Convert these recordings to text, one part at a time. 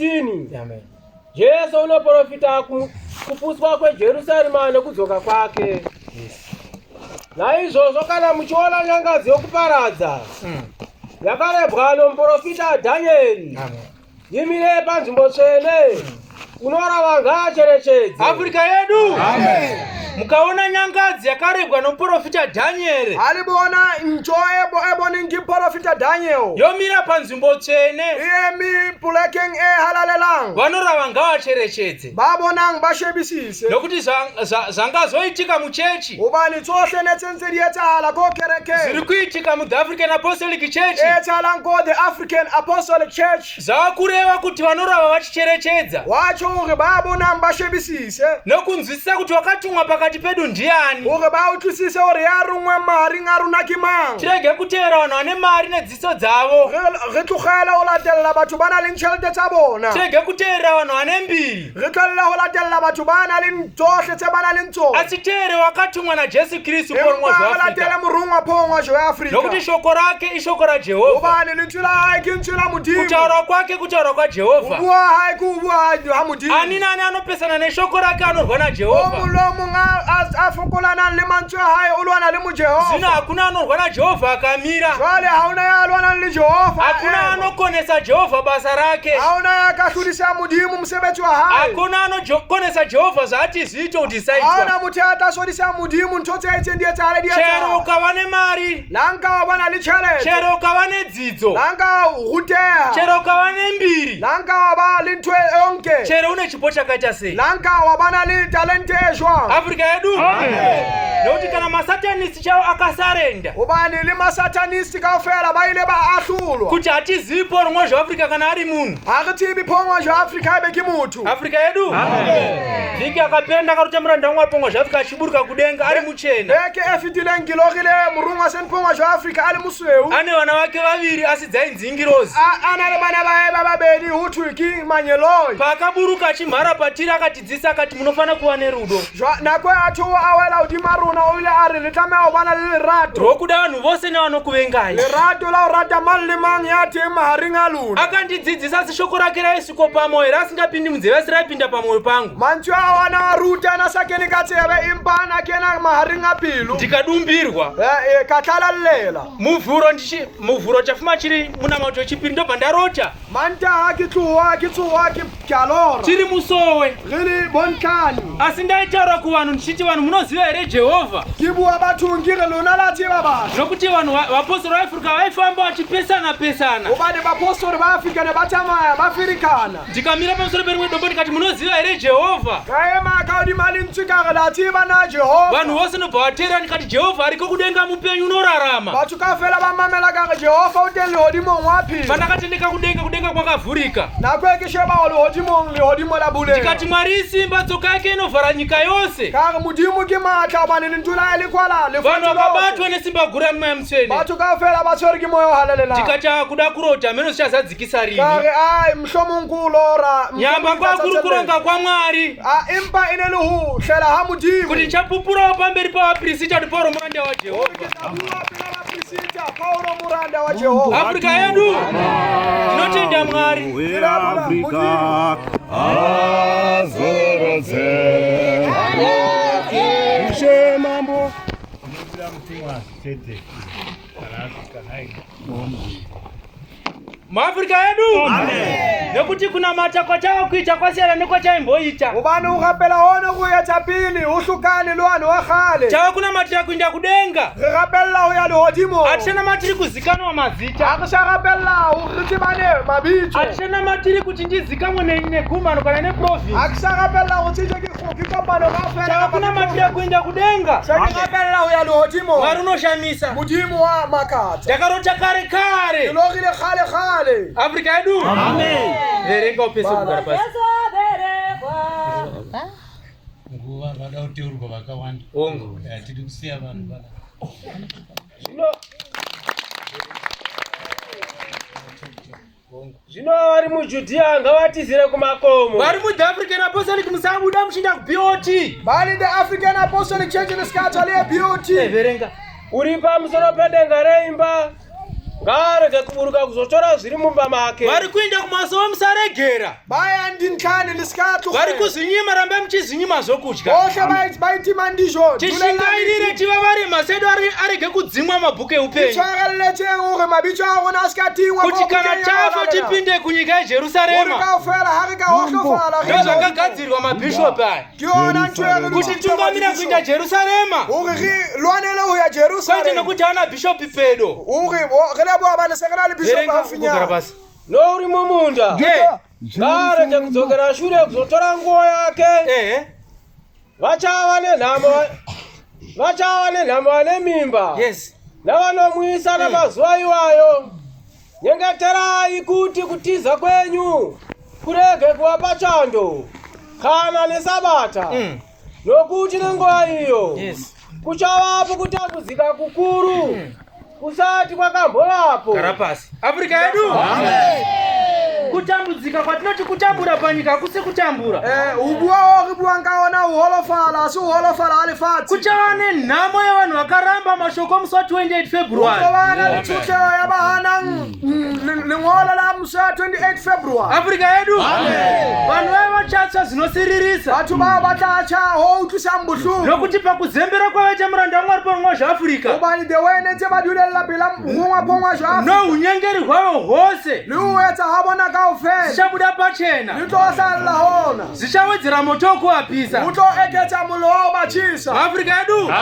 16. Amen. Jesu unoprofita kupuswa kweJerusalema nekudzoka kwake. Yes. Naizvozvo kana muchiona nyangadzi yokuparadza yakarebwa nomuprofita Dhanieri, yimire panzvimbo tsvene, unorava ngaacherechedze Afrika yedu. Amen. Mukaona nyangadzi yakarebwa nomuprofita Dhanieri, alibona njoebo eboningi profita Daniel yomira panzvimbo tsvene, iyemi pulekeng halalelang, vanorava ngavacherechedze babonang bashebisise, nokuti zvangazoitika muchechi, ubani tsose netsenseri yetsala ko kereke ziri kuitika mu The African Apostolic Church, yetsala ngo The African Apostolic Church, zvakureva kuti vanorava vachicherechedza wacho uri babonang bashebisise nokunzwisisa kuti wakatumwa pakati pedu ndiani, uri bautwisise uri yarumwe mari ngarunakimang, tirege kuteera vanhu vane mari nedziso dzavo, ritlogela ho latella batho ba nang le ditjhelete tsa bona, tirege kuteera vanhu vane mbiri, re tlohella ho latella batho ba nang le tsohle tse ba nang le tsona, asitere wakatumwa na Jesu Kristu porongwa zwa Afrika, latela morongwa phongwa zwa Afrika, nokuti shoko rake ishoko ra Jehova, ubani lentswe la hae ke lentswe la Modimo, kutaura kwake kutaura kwa Jehova, ubua hae ku ubua ha Modimo, ani nani anopesana neshoko rake anorwa na Jehova, omulomo a fokolana le mantswe hae o lwana le mo Jehova, zina hakuna anorwa na Jehova akamira, jwale hauna ya lwana le Jehova, hakuna anokonesa Jehova basa rake, hauna ya kahlulisa Modimo mosebetsi wa hae, hakuna anokonesa Jehova zati zito udisaitwa, hauna motho a tasodisa Modimo ntho tse etseng di etsahale di etsahale, chero ukava ne mari, lanka wa bana le tjhelete, chero ukava ne dzidzo, lanka ruteha, chero ukava ne mbiri, lanka wa ba le ntho yonke, chero une chipo chakaita sei, lanka wa bana le talente e jwang, Afrika yedu. Nokuti kana masatanisi chao akasarenda, ubani le masatanisi kaofela ba ile ba ahlulwa, kuti hatizivi porongwa zva Afrika kana ari munhu, akatibi phongwa zwa Afrika ibe ke motho, Afrika yedu. Vhiki akapenda akaruta muranda wamwe porongwa zva Afrika achiburuka kudenga ari muchena, beke efitileng kilogile murungwa sen phongwa zwa Afrika ali musweu, ane vana vake vaviri asi dzainzi Ngirozi, ana le bana bae ba babedi huthwiki manyeloyi, paakaburuka achimhara patiri akatidzisa akati munofana kuva nerudo, nakwe athu awela udimaruna uile ari le tlameha ho bana le lerato, rokuda vanhu vose nevanokuvengai, lerato la o rata mang le mang ya teng mahareng a lona, akandidzidzisa seshoko rake raisiko pamoyo rasingapindi munzeve asi raipinda pamoyo pangu, mantswe a ana a ruta ana sa kene ka tsebe empa ana kena mahareng a pelo, ndikadumbirwa ka tlalalela, muvhuro chafuma chiri munamato chipiri ndobva ndarota mantaha ke tloha ke alora, chiri musowe, re le bonkani, asi ndaitaura kuvanhu ndichiti vanhu munoziva here Jehovha, ke bua bathong ke re lona la tseba batho, nokuti vanhu vapostori vaAfrika vaifamba vachipesana hobane bapostori ba Afrika ne ba tsamaya ba firikana, ndikamira pamusoro perimwe dombo ndikati munoziva here Jehovha, ka ema ka hodima lentswe ka re la tseba na Jehova, vanhu vose nobva vateera ndikati Jehovha ariko kudenga mupenyu unorarama, batho kaofela ba mamela ka re Jehova o teng lehodimong wa phela, pandakatendeka kudenga kwakavhurika, nako e ke sheba ho lehodimo la bulela, ndikati Mwari isimba tsoka yake inovhara nyika yose, ka re Modimo ke matla hobane lentswe la hae le kwala vanhu vakabatwa nesimba guru ya mweya mutsvene, batho kaofela ba tshwere ke moya o halalelang, ndikati kuda kurota meno zvichazadzikisa rini, ka re ai mhlomongolo ora nyamba kwakuri kuronga kwaMwari, impa ine le ho hlela ha Modimo, kuti ndichapupurawo pamberi pavaprista kuti Paulo muranda waJehovha, Paulo muranda wa Jehova, Afrika yedu tinotenda Mwari, Afrika azorodze ishe mambo muAfrika yedu, nekuti kuna matakwa chavo kuita kwasiyana nekwachaimboita, ubani ukapela hone kuyetsa pili uhlukani lwani wa khale, chava kuna matiri kuinda kudenga, re rapella ho ya lehodimo, hatishana matiri kuzikanwa mazita, akisharapella ukhitibane mabitso, hatishana matiri kuti ndizikamwe negumano kana neprovince, akisharapella utsije kikopano kaofela, chava kuna matiri kuinda kudenga, shakirapella ho ya lehodimo, Mwari unoshamisa, Modimo wa makatsa, takarota kare kare, ilogile khale Afrika yedu. Amen. Verenga upesi kugara pasi. Nguva vada kuteurwa vakawanda. Ongo. Tiri kusiya vanhu vana. Zvino vari muJudea ngavatizire kumakomo, vari muThe African Apostolic musabuda mushinda kuBOT, bali the African Apostolic Church nesikatsa le BOT, verenga uri pamusoro pedenga reimba, ngarege kuburuka kuzotora zviri mumba make. vari kuenda kumasowa musaregera baya ndinkhani lisikathu vari kuzinyima rambe muchizinyima zvokudya osha baitima ndizvo tishingairire tiva varema sedu arege kudzimwa mabhuku eupenyu tsvakalletsenguge mabitso a rona a seka tingwa kuti kana tafa tipinde kunyika yejerusarema kaofela ga re ka hohlofala ndozvakagadzirwa mabhishopu aya ke yona ntho e re kuti tungamira kuenda jerusalema ore re lwanele ho ya kwete jerusalema nokuti hana bhishopu pedo ore ge leboha bana sekana le bishop verenga hafinyana kugara pasi Nouri mumunda. Ngarege kudzokera shure kuzotora nguo yake. Vachava nenhamo vane mimba. Yes. Navanomwisa namazuva iwayo. Nyengeterai kuti kutiza kwenyu kurege kuva pachando kana nesabata. Nokuti nenguva iyo kuchavapo kutambudzika kukuru kusati kwakambovapo. Gara pasi. Afrika yedu. Kutambudzika kwatinoti kutambura panyika akusi kutambura. Ubuwa ribuwa ngaona uholofala asi uholofala alifati. Kuchava nenhamo yavanhu vakaramba mashoko musi wa 28 February. Kuchavana litsuke yabahana lingola la musi wa 28 February. Afrika yedu. Vanhu vavachatsva zvinosiririsa. Vatu vava vatacha ho utlwisa mbuhlungu. Nokuti pakuzembera kwavaita muranda waMwari pamwe zvaAfrica. Ubani the way netse vadulela bila mumwa pomwa zvaAfrica. No unyengeri hwavo hwose. Liuwetsa habona kaufela. Zvichabuda pachena. Litosala hona. Zvichawedzera moto kuwapisa. Utoeketsa mulo bachisa. Afrika yedu.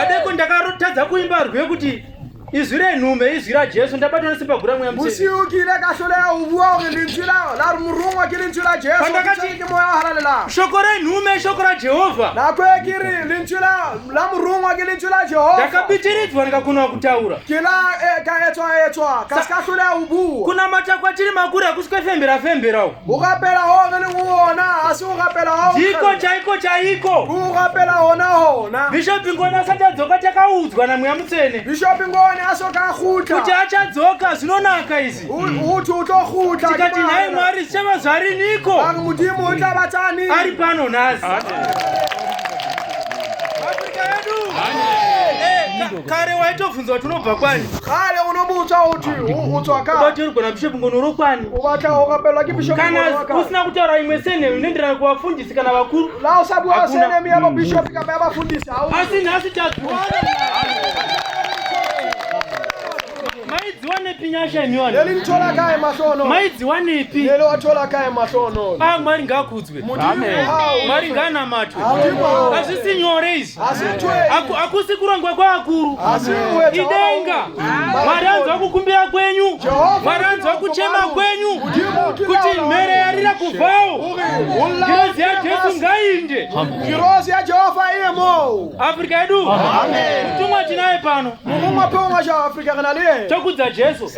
Adeko ndakarotadza kuimba rwekuti izwi renhume izwi raJesu ndabatwa nesimba gura mweya mutsvene. Usiukire kasholeya ubuwa urinzira la murungwa kirinzira Jesu. Pandakati moya halalela. shoko renhume shoko raJehovha. Nakwekiri linzira la murungwa kirinzira Jehova. Ndakapitiridzwa ndikakona kutaura. Kila kaetswa kaskasholeya ubuwa. Kuna matakwatiri makuru akusikafembera femberawo. Ukapela ho nguona asi ukapela ho. Ndiko chaiko. Ukapela hona. Bishop Ngoni asati adzoka takaudzwa namweya mutsvene. Bishop Ngoni asokahuta. Kuti achadzoka zvinonaka izi. Uthi utohuta. Tikati naye Mwari zvichava zvariniko. Mudimu utabatani. Ari pano nhasi. Afrika yedu. Kare waitobvunzwa kuti unobva kwani. Kare unomutsva uti utswaka. Ubati uri gona Bishop Ngoni urokwani. Ubata ukapelwa kiBishop Ngoni. Kana usina kutaura imwe senheu inoenderana kuvafundisi kana vakuru. La usabuwa senheu yabo Bishop kama yabafundisi. Asi nhasi tadzwana. Maidziwa nepi nyasha imiwana? Leli nithola kaya masono. Maidziwa nepi? Leli wathola kaya masono. Mwari ngakudzwe. Amen. Mwari nganamatwe. Azvisi nyore izvi. Asitwe. Akusi kurongwa kwaakuru. Asiwetsa. Idenga. Mwari anzwa kukumbira kwenyu. Mwari anzwa kuchema kwenyu. Kuti mhere yarira kubvawo. Kirozi yaJesu ngainde. Kirozi ya Jehova iyemo. Afrika yedu. Mutumwa tinaye pano. Mumwa pomwa cha Afrika kana liye. Tokudza Jesu.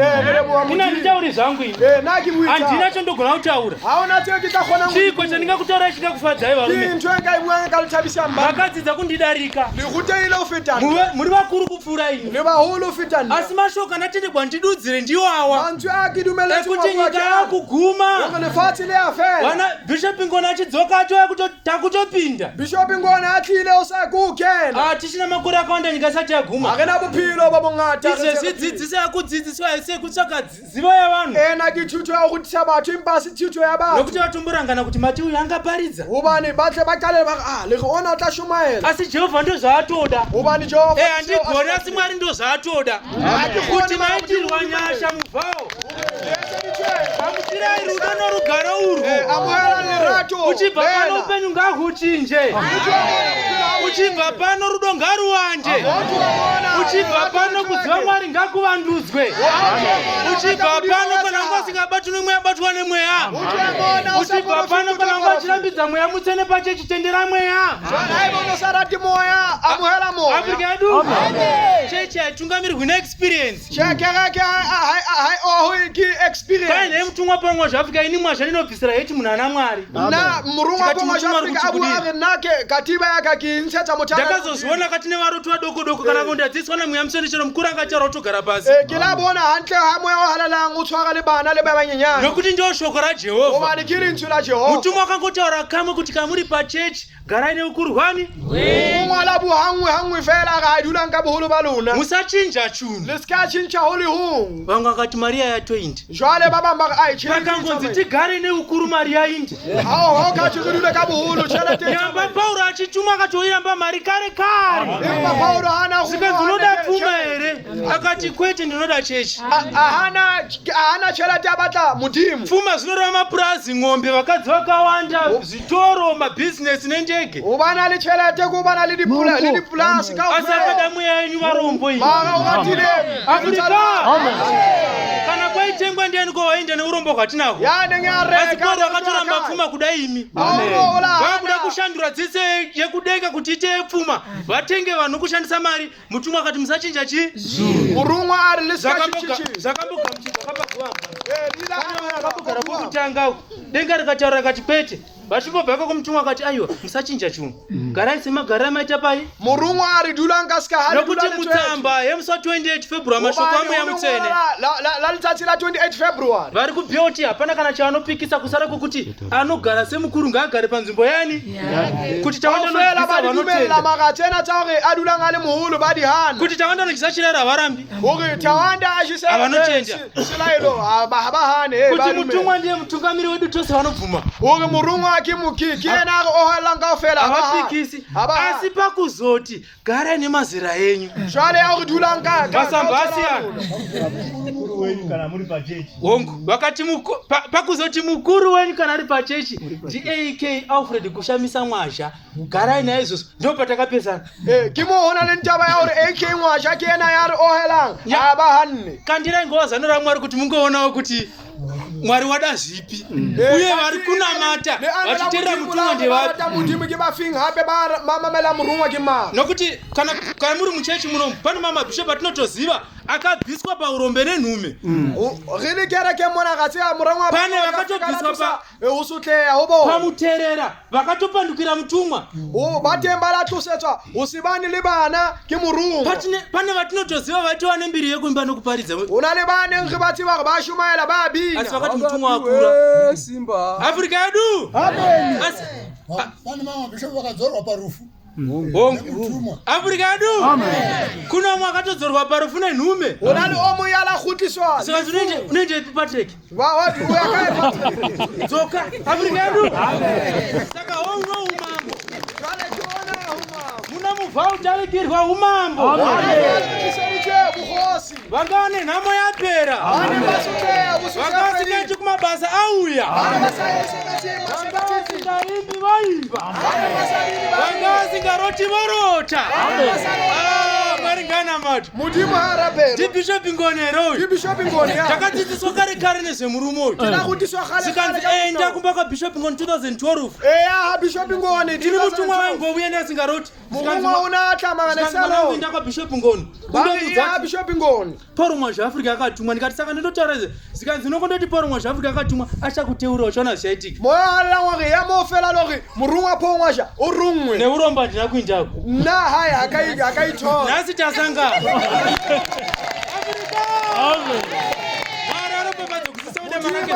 Ina nditauri zvangu ini. Nakimuita. Handina chondogona kutaura. Hauna cheki takhona ngo. Chiko chandingakutaura chingakufadzai varume. Into engaibwanga kaluthabisa mba. Makadzidza kundidarika. Likute ile ufitana. Muri vakuru kupfuura ini. Ni bahulu ufitana. Asi mashoko anatendegwa ndidudzire ndiwo awa. Antu akidumele ekuti nyika yakuguma. Ngone le affaire. Wana Bishop Ngoni achidzoka atoya takutopinda. Bishop Ngoni atile usakukena. Tishina makore akawanda nyika isati yaguma. Akena buphilo babongata. Izve zvidzidzisa yakudzidziswa ese kutsvaka zivo yavanhu. Ena kituto yakutisa bathu impasi tituto yabantu. Nokuti vatomborangana kuti mati uyu angaparidza. Ubani batle baqale leriona utashumayela. Asi Jehovha ndozvaatoda. Ubani Jehova. Andigoni asi Mwari ndozvaatoda. Kuti maitirwa nyasha mubvawo. Pamutirai rudo norugaro urwu. Amwela nerato. Uchibva pano upenyu ngahuchinje. Uchibva pano rudo ngaruwanje. Uchibva pano kudziva Mwari ngakuvandudzwe. Uchibva pano kana ngasingabatwi nemweya batwa nemweya. Uchibva pano kana ngachirambidza mweya mutsvene pache chitendera mweya. Sarati moya amwela moya. Afrika yedu. Chechi yatungamirwa neexperience. Chekeke hai ohuiki experience. Paine mutumwa pamwe zvaAfrica ini mwasha ndinobvisira heti munhu ana Mwari. Na murungwa pamwe zvaAfrica abuari nake katiba yakakinsetsa mutana. Ndakazozviona katine varuti vadoko kana kundadzidziswa namweya mutsvene chero mukuru angachara kutogara pasi. Kilabona hantle hamwe wahalala ngutswaka libana lebanyenyana. Nokuti ndio shoko raJehovha. Ubani kirinchu la Jehova. Mutumwa akangotaura kamwe kuti kamuri pachechi garai neukurwani. Umala buhangwe fela ga dula nka boholo balona. Musachinja chunu. Leska chincha holi hung. Vanga akati Maria ya 20. Jwale baba mba ai chele. Vakangonzi tigare neukuru Maria indi. Hao ka chidule ka boholo chele te. Yamba Paulo achichuma akatoyamba mari kare. Imba Paulo hana Sika zinoda pfuma ere. Akati kwete ndinoda chechi. Hana chele te abata mudimu. Pfuma zinoda mapurazi ng'ombe vakadzi vakawanda zvitoro mabusiness nendege. Ubana li chele te kubana li plus ka. Asakada muya yenyu varombo iyi. Mara ukatile. Afrika. Kana kwaitengwa ndiani kwawaenda neurombo kwatinako. Yani ngare. Asikwadi akatoramba pfuma kudai imi. Vakuda kushandura dzese yekudenga kuti ite pfuma. Vatenge vanhu kushandisa mari. Mutumwa akati musachinja chi? Murumwa ari leska chichi. Zvakambuka kutanga denga rikataura kati kwete. Vachibva kumutumwa akati aiwa musachinja chunhu. Garai semagara maita pai. Murumwa ari dula ngaska hari. Nokuti mutsamba yemusa 28 February mashoko amwe yamutsene. La litsatsi la 28 February. Vari kubhuti hapana kana chavanopikisa kusara kwokuti anogara semukuru ngaagare panzvimbo yani. Kuti tawanda nokisa vanotenda. Makatena tauri adula ngale muhulu badi hana. Kuti tawanda nokisa chirara varambi. Oke tawanda ashise. Avanotenda. Silailo abahane. Kuti mutumwa ndiye mutungamiri wedu tose vanobvuma. Oke murumwa akimuki kiena ohalanga fela. Avapikisi. Asi pakuzoti gara nemazera enyu. Zvale yakudula nga. Basambasiyana. Hongu vakati pakuzoti mukuru wenyu kana ari pachechi AK Alfred kushamisa mwazha garai naye izvozvo ndo patakapesana. Kimoona nentaba yauri AK mwazha kiena yari ohelanga abahanne. Kandirai ngowazanora Mwari kuti mungoonawo kuti Mwari wada zvipi uye vari kunamata vachiteerera mutumwa ndevapi. Mudimu kibafinga hape mamamela murumwa kima. Nokuti kana muri muchechi muno pane mamabhishop atinotoziva akabviswa paurombe nenhume. Rini kereke mona katsia murumwa pane vakatobviswa pa usutleya hobo. Pamuterera vakatopandukira mutumwa. Batemba la tusetswa usibani libana kimurumwa. Pane vatinotoziva vaitova nembiri yekuimba nokuparidza. Unalibane ngibati vakabashumayela babina. Asi vakati mutumwa akura. Simba. Afrika yedu. Amen. Pane mama bishop vakadzorwa parufu. Afrika yedu. Amen. Kuna umwe akatodzorwa parufu nenhume. Unali omuyala khutiswa. Saka unoende Patrick. Wati uyakaipa. Dzoka Afrika yedu. Amen. Saka umambo. Kale kuona umambo. Muna muvha utarikirwa umambo. Amen. Bukhosi. Vangane nhamo yapera. Vakasingaiti kumabasa auya. Vangasingaimbi vaimba. Vangasingaroti vorota. Mwari nganamata. Mudimu harapera. Ndibishop Ngonero. Ndibishop Ngoni. Takadzidziswa kare nezvemurume uyu. Tinakutiswa kale. Sikanzi enda kumba kwaBishop Ngoni 2012. Bishop Ngoni. Tiri mutumwa wangouya neasingaroti. Mumwe unatla manganesalo. Ndinda kwaBishop Ngoni. Bishop Ngoni. Paul Mwazha Afrika akatumwa ndikati saka ndotaura zikanzi nokondoti Paul Mwazha Afrika akatumwa achakuteura uchona zvaitika. Moyo alangwa yamofela lori murumwa Paul Mwazha urumwe. Neuromba ndina kuindako. Na haya akaitona. Nasi tasanga. Afrika. Amen. Mara ropa badzo kusisa ude manake.